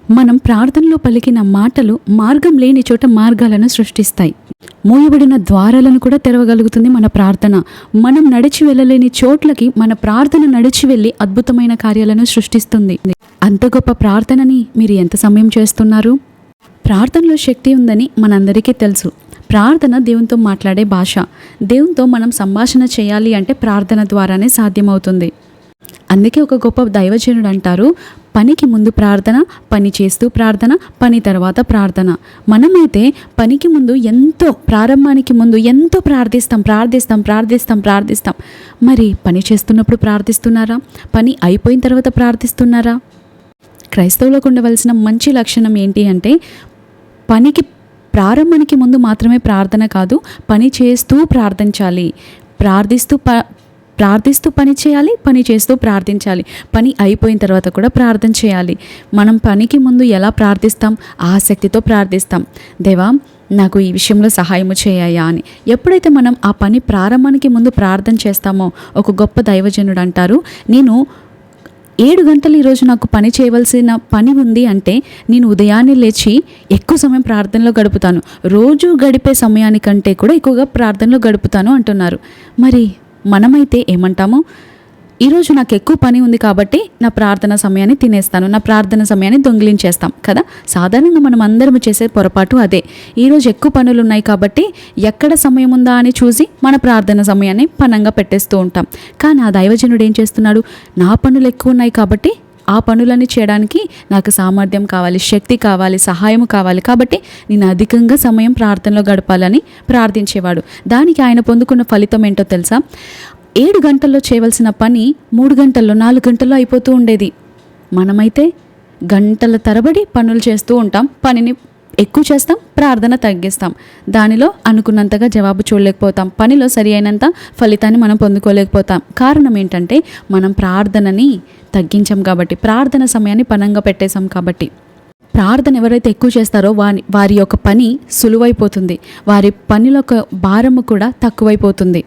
మనం ప్రార్థనలో పలికిన మాటలు మార్గం లేని చోట మార్గాలను సృష్టిస్తాయి. మూయబడిన ద్వారాలను కూడా తెరవగలుగుతుంది మన ప్రార్థన. మనం నడిచి వెళ్ళలేని చోట్లకి మన ప్రార్థన నడిచి వెళ్ళి అద్భుతమైన కార్యాలను సృష్టిస్తుంది. అంత గొప్ప ప్రార్థనని మీరు ఎంత సమయం చేస్తున్నారు? ప్రార్థనలో శక్తి ఉందని మనందరికీ తెలుసు. ప్రార్థన దేవునితో మాట్లాడే భాష. దేవునితో మనం సంభాషణ చేయాలి అంటే ప్రార్థన ద్వారానే సాధ్యమవుతుంది. అందుకే ఒక గొప్ప దైవజనుడు అంటారు, పనికి ముందు ప్రార్థన, పని చేస్తూ ప్రార్థన, పని తర్వాత ప్రార్థన. మనమైతే పనికి ముందు ప్రారంభానికి ముందు ఎంతో ప్రార్థిస్తాం. మరి పని చేస్తున్నప్పుడు ప్రార్థిస్తున్నారా? పని అయిపోయిన తర్వాత ప్రార్థిస్తున్నారా? క్రైస్తవులకు ఉండవలసిన మంచి లక్షణం ఏంటి అంటే, పనికి ప్రారంభానికి ముందు మాత్రమే ప్రార్థన కాదు, పని చేస్తూ ప్రార్థించాలి. ప్రార్థిస్తూ పని చేయాలి, పని చేస్తూ ప్రార్థించాలి. పని అయిపోయిన తర్వాత కూడా ప్రార్థన చేయాలి. మనం పనికి ముందు ఎలా ప్రార్థిస్తాం? ఆసక్తితో ప్రార్థిస్తాం. దేవా, నాకు ఈ విషయంలో సహాయము చేయాయా అని. ఎప్పుడైతే మనం ఆ పని ప్రారంభానికి ముందు ప్రార్థన చేస్తామో, ఒక గొప్ప దైవజనుడు అంటారు, నేను 7 గంటలు ఈరోజు నాకు పని చేయవలసిన పని ఉంది అంటే నేను ఉదయాన్నే లేచి ఎక్కువ సమయం ప్రార్థనలో గడుపుతాను. రోజు గడిపే సమయానికంటే కూడా ఎక్కువగా ప్రార్థనలో గడుపుతాను అంటున్నారు. మరి మనమైతే ఏమంటాము? ఈరోజు నాకు ఎక్కువ పని ఉంది కాబట్టి నా ప్రార్థన సమయాన్ని తినేస్తాను, నా ప్రార్థన సమయాన్ని దొంగిలించేస్తాం కదా. సాధారణంగా మనం అందరం చేసే పొరపాటు అదే. ఈరోజు ఎక్కువ పనులు ఉన్నాయి కాబట్టి ఎక్కడ సమయం ఉందా అని చూసి మన ప్రార్థన సమయాన్ని పనంగా పెట్టేస్తూ ఉంటాం. కానీ ఆ దైవజనుడు ఏం చేస్తున్నాడు? నా పనులు ఎక్కువ ఉన్నాయి కాబట్టి ఆ పనులన్నీ చేయడానికి నాకు సామర్థ్యం కావాలి, శక్తి కావాలి, సహాయం కావాలి, కాబట్టి నేను అధికంగా సమయం ప్రార్థనలో గడపాలని ప్రార్థించేవాడు. దానికి ఆయన పొందుకున్న ఫలితం ఏంటో తెలుసా? 7 గంటల్లో చేయవలసిన పని 3 గంటల్లో, 4 గంటల్లో అయిపోతూ ఉండేది. మనమైతే గంటల తరబడి పనులు చేస్తూ ఉంటాం. పనిని ఎక్కువ చేస్తాం, ప్రార్థన తగ్గిస్తాం. దానిలో అనుకున్నంతగా జవాబు చూడలేకపోతాం. పనిలో సరి అయినంత ఫలితాన్ని మనం పొందుకోలేకపోతాం. కారణం ఏంటంటే మనం ప్రార్థనని తగ్గించాం కాబట్టి, ప్రార్థన సమయాన్ని పనంగా పెట్టేశాం కాబట్టి. ప్రార్థన ఎవరైతే ఎక్కువ చేస్తారో వారి యొక్క పని సులువైపోతుంది, వారి పనిలో ఒక భారము కూడా తక్కువైపోతుంది.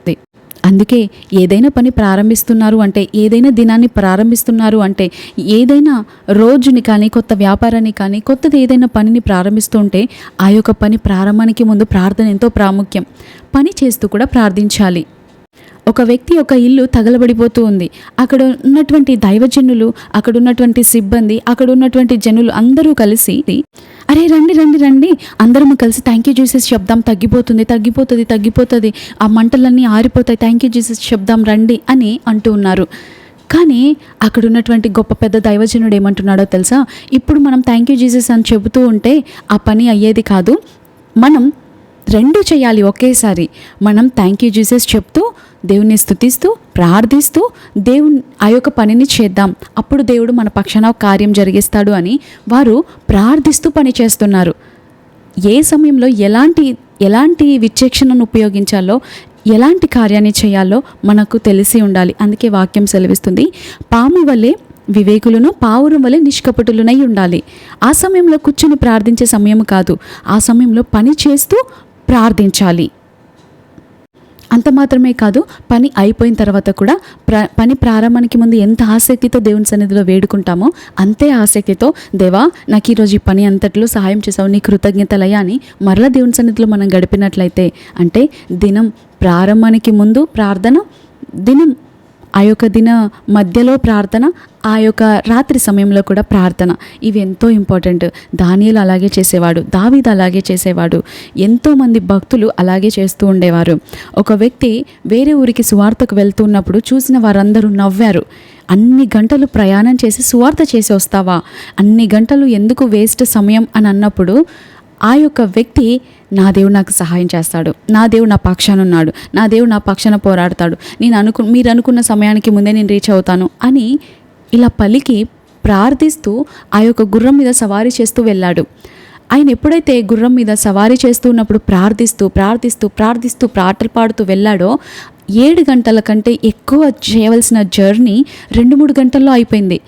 అందుకే ఏదైనా పని ప్రారంభిస్తున్నారు అంటే, ఏదైనా దినాన్ని ప్రారంభిస్తున్నారు అంటే, ఏదైనా రోజుని కానీ, కొత్త వ్యాపారాన్ని కానీ, కొత్తది ఏదైనా పనిని ప్రారంభిస్తూ ఉంటే ఆ యొక్క పని ప్రారంభానికి ముందు ప్రార్థన ఎంతో ప్రాముఖ్యం. పని చేస్తూ కూడా ప్రార్థించాలి. ఒక వ్యక్తి యొక్క ఇల్లు తగలబడిపోతూ ఉంది. అక్కడ ఉన్నటువంటి దైవజనులు, అక్కడ ఉన్నటువంటి సిబ్బంది, అక్కడ ఉన్నటువంటి జనులు అందరూ కలిసి, అరే రండి, అందరము కలిసి థ్యాంక్ యూ జీసస్ చెప్దాం, తగ్గిపోతుంది, ఆ మంటలన్నీ ఆరిపోతాయి, థ్యాంక్ యూ జీసస్ చెప్దాం రండి అని అంటూ ఉన్నారు. కానీ అక్కడ ఉన్నటువంటి గొప్ప పెద్ద దైవజనుడు ఏమంటున్నాడో తెలుసా? ఇప్పుడు మనం థ్యాంక్ యూ జీసస్ అని చెబుతూ ఉంటే ఆ పని అయ్యేది కాదు. మనం 2 చేయాలి ఒకేసారి. మనం థ్యాంక్ యూ జీసస్ చెప్తూ, దేవుని స్తుతిస్తూ, ప్రార్థిస్తూ ఆ యొక్క పనిని చేద్దాం. అప్పుడు దేవుడు మన పక్షాన కార్యం జరిగిస్తాడు అని వారు ప్రార్థిస్తూ పని చేస్తున్నారు. ఏ సమయంలో ఎలాంటి విచక్షణను ఉపయోగించాలో, ఎలాంటి కార్యాన్ని చేయాలో మనకు తెలిసి ఉండాలి. అందుకే వాక్యం సెలవిస్తుంది, పాము వలె వివేకులను, పావురం వలె నిష్కపటులనై ఉండాలి. ఆ సమయంలో కూర్చొని ప్రార్థించే సమయం కాదు, ఆ సమయంలో పని చేస్తూ ప్రార్థించాలి. అంత మాత్రమే కాదు, పని అయిపోయిన తర్వాత కూడా పని ప్రారంభానికి ముందు ఎంత ఆసక్తితో దేవుని సన్నిధిలో వేడుకుంటామో అంతే ఆసక్తితో, దేవా నాకు ఈరోజు ఈ పని అంతట్లో సహాయం చేసావు, నీ కృతజ్ఞతలయ్యా అని మరలా దేవుని సన్నిధిలో మనం గడిపినట్లయితే, అంటే దినం ప్రారంభానికి ముందు ప్రార్థన, దినం ఆ యొక్క దిన మధ్యలో ప్రార్థన, ఆ యొక్క రాత్రి సమయంలో కూడా ప్రార్థన. ఇవి ఎంతో ఇంపార్టెంట్. దానియేలు అలాగే చేసేవాడు, దావీదు అలాగే చేసేవాడు, ఎంతోమంది భక్తులు అలాగే చేస్తూ ఉండేవారు. ఒక వ్యక్తి వేరే ఊరికి సువార్తకు వెళ్తున్నప్పుడు చూసిన వారందరూ నవ్వారు. అన్ని గంటలు ప్రయాణం చేసి సువార్త చేసి వస్తావా, అన్ని గంటలు ఎందుకు వేస్ట్ సమయం అని అన్నప్పుడు ఆ యొక్క వ్యక్తి, నా దేవుడు నాకు సహాయం చేస్తాడు, నా దేవుడు నా పక్షాన ఉన్నాడు, నా దేవుడు నా పక్షాన పోరాడతాడు, మీరు అనుకున్న సమయానికి ముందే నేను రీచ్ అవుతాను అని ఇలా పలికి ప్రార్థిస్తూ ఆ యొక్క గుర్రం మీద సవారీ చేస్తూ వెళ్ళాడు. ఆయన ఎప్పుడైతే గుర్రం మీద సవారీ చేస్తూ ఉన్నప్పుడు ప్రార్థిస్తూ పాటలు పాడుతూ వెళ్ళాడో, 7 గంటల కంటే ఎక్కువ చేయవలసిన జర్నీ 2-3 గంటల్లో అయిపోయింది.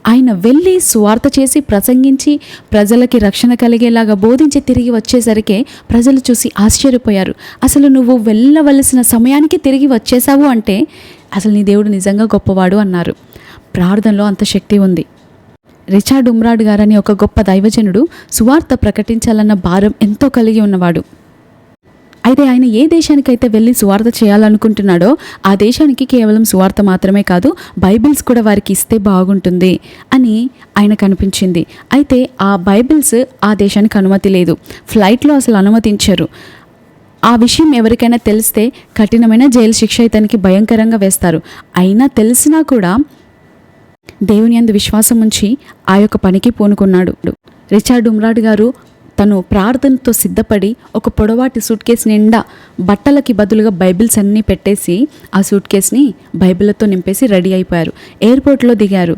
ఆయన వెళ్ళి సువార్త చేసి, ప్రసంగించి, ప్రజలకి రక్షణ కలిగేలాగా బోధించి తిరిగి వచ్చేసరికి ప్రజలు చూసి ఆశ్చర్యపోయారు. అసలు నువ్వు వెళ్ళవలసిన సమయానికి తిరిగి వచ్చేసావు అంటే అసలు నీ దేవుడు నిజంగా గొప్పవాడు అన్నారు. ప్రార్థనలో అంత శక్తి ఉంది. రిచర్డ్ ఉమ్రాడ్ గారని ఒక గొప్ప దైవజనుడు సువార్త ప్రకటించాలన్న భారం ఎంతో కలిగి ఉన్నవాడు. అయితే ఆయన ఏ దేశానికైతే వెళ్ళి సువార్త చేయాలనుకుంటున్నాడో ఆ దేశానికి కేవలం సువార్త మాత్రమే కాదు, బైబిల్స్ కూడా వారికి ఇస్తే బాగుంటుంది అని ఆయనకు అనిపించింది. అయితే ఆ బైబిల్స్ ఆ దేశానికి అనుమతి లేదు, ఫ్లైట్లో అసలు అనుమతించరు. ఆ విషయం ఎవరికైనా తెలిస్తే కఠినమైన జైలు శిక్ష ఇతనికి భయంకరంగా వేస్తారు. అయినా తెలిసినా కూడా దేవుని యందు విశ్వాసం ఉంచి ఆ యొక్క పనికి పూనుకున్నాడు. రిచర్డ్ ఉమ్రాడ్ గారు తను ప్రార్థనతో సిద్ధపడి ఒక పొడవాటి సూట్ కేసు నిండా బట్టలకి బదులుగా బైబిల్స్ అన్నీ పెట్టేసి ఆ సూట్ కేసుని బైబిళ్లతో నింపేసి రెడీ అయిపోయారు. ఎయిర్పోర్ట్లో దిగారు.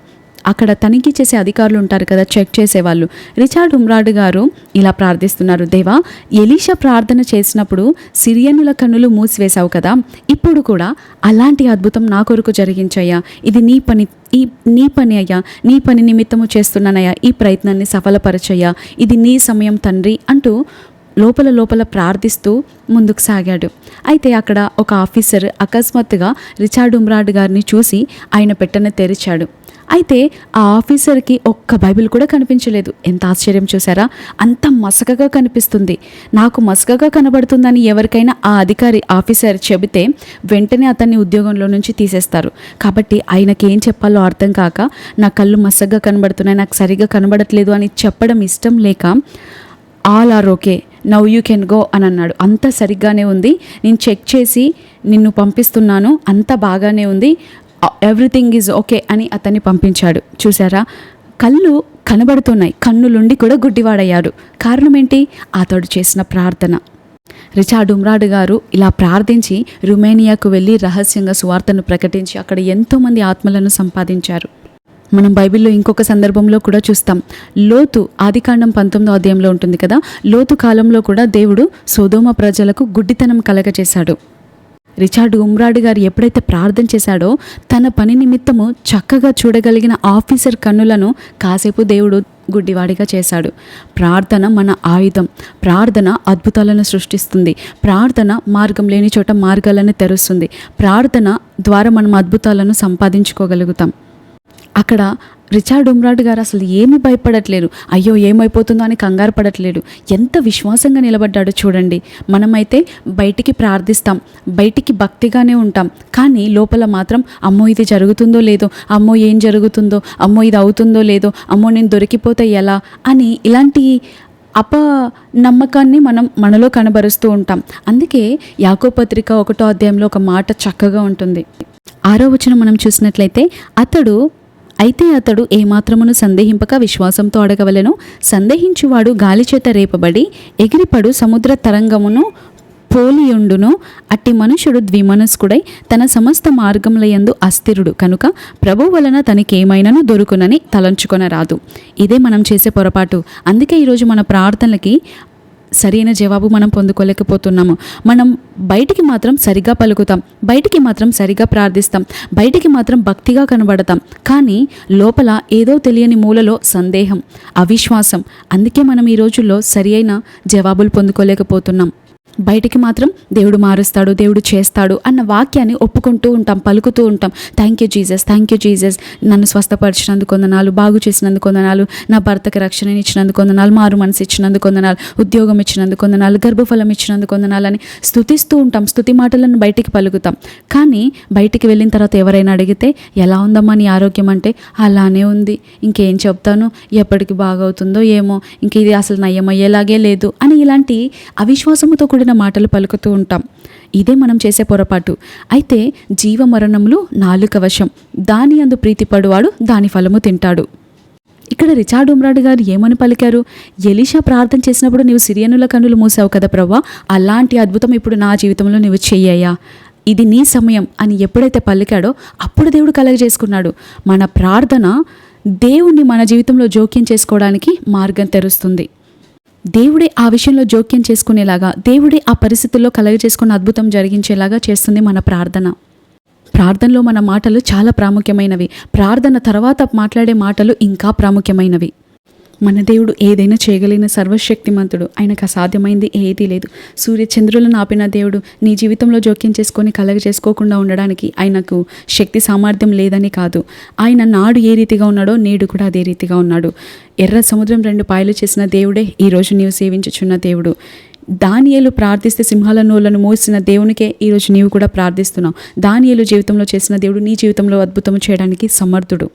అక్కడ తనిఖీ చేసే అధికారులు ఉంటారు కదా, చెక్ చేసేవాళ్ళు. రిచర్డ్ ఉమ్రాడ్ గారు ఇలా ప్రార్థిస్తున్నారు, దేవా, ఎలీషా ప్రార్థన చేసినప్పుడు సిరియనుల కన్నులు మూసివేశావు కదా, ఇప్పుడు కూడా అలాంటి అద్భుతం నా కొరకు జరిగించయ్యా. ఇది నీ పని అయ్యా, నీ పని నిమిత్తము చేస్తున్నానయ్యా, ఈ ప్రయత్నాన్ని సఫలపరచయ్యా, ఇది నీ సమయం తండ్రి అంటూ లోపల ప్రార్థిస్తూ ముందుకు సాగాడు. అయితే అక్కడ ఒక ఆఫీసర్ అకస్మాత్తుగా రిచర్డ్ ఉమ్రాడ్ గారిని చూసి ఆయన పెట్టెను తెరిచాడు. అయితే ఆ ఆఫీసర్కి ఒక్క బైబిల్ కూడా కనిపించలేదు. ఎంత ఆశ్చర్యం చూసారా! అంత మసకగా కనిపిస్తుంది. నాకు మసకగా కనబడుతుందని ఎవరికైనా ఆ అధికారి ఆఫీసర్ చెబితే వెంటనే అతన్ని ఉద్యోగంలో నుంచి తీసేస్తారు. కాబట్టి ఆయనకి ఏం చెప్పాలో అర్థం కాక, నా కళ్ళు మసకగా కనబడుతున్నాయి, నాకు సరిగా కనబడట్లేదు అని చెప్పడం ఇష్టం లేక, all are okay, now you can go అని అన్నాడు. అంత సరిగ్గానే ఉంది, నేను చెక్ చేసి నిన్ను పంపిస్తున్నాను, అంత బాగానే ఉంది, ఎవ్రీథింగ్ ఈజ్ ఓకే అని అతన్ని పంపించాడు. చూసారా, కళ్ళు కనబడుతున్నాయి, కన్నులుండి కూడా గుడ్డివాడయ్యాడు. కారణం ఏంటి? అతడు చేసిన ప్రార్థన. రిచర్డ్ ఉమ్రాడ్ గారు ఇలా ప్రార్థించి రుమేనియాకు వెళ్ళి రహస్యంగా సువార్తను ప్రకటించి అక్కడ ఎంతోమంది ఆత్మలను సంపాదించారు. మనం బైబిల్లో ఇంకొక సందర్భంలో కూడా చూస్తాం. లోతు ఆదికాండం 19వ అధ్యాయంలో ఉంటుంది కదా, లోతు కాలంలో కూడా దేవుడు సొదొమ ప్రజలకు గుడ్డితనం కలగచేశాడు. రిచర్డ్ ఉమ్రాడ్ గారు ఎప్పుడైతే ప్రార్థన చేశాడో తన పని నిమిత్తము చక్కగా చూడగలిగిన ఆఫీసర్ కన్నులను కాసేపు దేవుడు గుడ్డివాడిగా చేశాడు. ప్రార్థన మన ఆయుధం. ప్రార్థన అద్భుతాలను సృష్టిస్తుంది. ప్రార్థన మార్గం లేని చోట మార్గాలను తెరుస్తుంది. ప్రార్థన ద్వారా మనం అద్భుతాలను సంపాదించుకోగలుగుతాం. అక్కడ రిచర్డ్ ఉమ్రాడ్ గారు అసలు ఏమీ భయపడట్లేరు, అయ్యో ఏమైపోతుందో అని కంగారు పడట్లేడు. ఎంత విశ్వాసంగా నిలబడ్డాడో చూడండి. మనమైతే బయటికి ప్రార్థిస్తాం, బయటికి భక్తిగానే ఉంటాం, కానీ లోపల మాత్రం అమ్మో ఇది జరుగుతుందో లేదో, అమ్మో ఏం జరుగుతుందో, అమ్మో ఇది అవుతుందో లేదో, అమ్మో నేను దొరికిపోతే ఎలా అని ఇలాంటి అపనమ్మకాన్ని మనలో కనబరుస్తూ ఉంటాం. అందుకే యాకోబు పత్రిక 1వ అధ్యాయంలో ఒక మాట చక్కగా ఉంటుంది. 6వ వచనం మనం చూసినట్లయితే, అతడు ఏమాత్రమును సందేహింపక విశ్వాసంతో అడగవలెను. సందేహించువాడు గాలిచేత రేపబడి ఎగిరిపడు సముద్ర తరంగమును పోలియుండును. అట్టి మనుషుడు ద్విమనస్కుడై తన సమస్త మార్గములయందు అస్థిరుడు కనుక ప్రభు వలన తనకేమైనాను దొరుకునని తలంచుకొనరాదు. ఇదే మనం చేసే పొరపాటు. అందుకే ఈరోజు మన ప్రార్థనలకి సరైన జవాబు మనం పొందుకోలేకపోతున్నాము. మనం బయటికి మాత్రం సరిగా పలుకుతాం, బయటికి మాత్రం సరిగా ప్రార్థిస్తాం, బయటికి మాత్రం భక్తిగా కనబడతాం, కానీ లోపల ఏదో తెలియని మూలలో సందేహం, అవిశ్వాసం. అందుకే మనం ఈ రోజుల్లో సరి అయిన జవాబులు పొందుకోలేకపోతున్నాం. బయటికి మాత్రం దేవుడు మారుస్తాడు, దేవుడు చేస్తాడు అన్న వాక్యాన్ని ఒప్పుకుంటూ ఉంటాం, పలుకుతూ ఉంటాం. Thank you Jesus, thank you Jesus, నన్ను స్వస్థపరిచినందుకు వందనాలు, బాగు చేసినందుకు వందనాలు, నా భర్తకి రక్షణ ఇచ్చినందుకు వందనాలు, మారు మనసు ఇచ్చినందుకు వందనాలు, ఉద్యోగం ఇచ్చినందుకు వందనాలు, గర్భఫలం ఇచ్చినందుకు వందనాలు అని స్తుతిస్తూ ఉంటాం. స్తుతి మాటలను బయటికి పలుకుతాం. కానీ బయటికి వెళ్ళిన తర్వాత ఎవరైనా అడిగితే ఎలా ఉందమ్మా నీ ఆరోగ్యం అంటే, అలానే ఉంది, ఇంకేం చెప్తాను, ఎప్పటికి బాగవుతుందో ఏమో, ఇంక ఇది అసలు నయ్యమయ్యేలాగే లేదు అని ఇలాంటి అవిశ్వాసముతో కూడిన మాటలు పలుకుతూ ఉంటాం. ఇదే మనం చేసే పొరపాటు. అయితే జీవమరణములు నాలుక వశం, దాని యందు ప్రీతిపడువాడు దాని ఫలము తింటాడు. ఇక్కడ రిచర్డ్ ఉమ్రాడ్ గారు ఏమని పలికారు? ఎలీషా ప్రార్థన చేసినప్పుడు నీవు సిరియనుల కన్నులు మూసావు కదా ప్రభువా, అలాంటి అద్భుతం ఇప్పుడు నా జీవితంలో నువ్వు చెయ్యయ్యా, ఇది నీ సమయం అని ఎప్పుడైతే పలికాడో అప్పుడు దేవుడు కలగజేసుకున్నాడు. మన ప్రార్థన దేవుణ్ణి మన జీవితంలో జోక్యం చేసుకోవడానికి మార్గం తెరుస్తుంది. దేవుడే ఆ విషయంలో జోక్యం చేసుకునేలాగా, దేవుడే ఆ పరిస్థితుల్లో కలగజేసుకున్న అద్భుతం జరిగించేలాగా చేస్తుంది మన ప్రార్థన. ప్రార్థనలో మన మాటలు చాలా ప్రాముఖ్యమైనవి. ప్రార్థన తర్వాత మాట్లాడే మాటలు ఇంకా ప్రాముఖ్యమైనవి. మన దేవుడు ఏదైనా చేయగలిగిన సర్వశక్తిమంతుడు. ఆయనకు అసాధ్యమైంది ఏదీ లేదు. సూర్య చంద్రులను ఆపిన దేవుడు నీ జీవితంలో జోక్యం చేసుకొని చేసుకోకుండా ఉండడానికి ఆయనకు శక్తి సామర్థ్యం లేదని కాదు. ఆయన నాడు ఏ రీతిగా ఉన్నాడో నేడు కూడా అదే రీతిగా ఉన్నాడు. ఎర్ర సముద్రం 2 పాయలు చేసిన దేవుడే ఈరోజు నీవు సేవించుచున్న దేవుడు. దానియేలు ప్రార్థిస్తే సింహాల నోళ్లను మూసిన దేవునికే ఈరోజు నీవు కూడా ప్రార్థిస్తున్నావు. దానియేలు జీవితంలో చేసిన దేవుడు నీ జీవితంలో అద్భుతం చేయడానికి సమర్థుడు.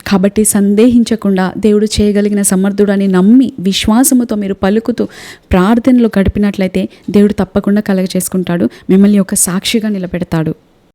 కాబట్టి సందేహించకుండా దేవుడు చేయగలిగిన సమర్థుడు అని నమ్మి విశ్వాసముతో మీరు పలుకుతూ ప్రార్థనలో గడిపినట్లయితే దేవుడు తప్పకుండా కలగజేసుకుంటాడు. మిమ్మల్ని ఒక సాక్షిగా నిలబెడతాడు.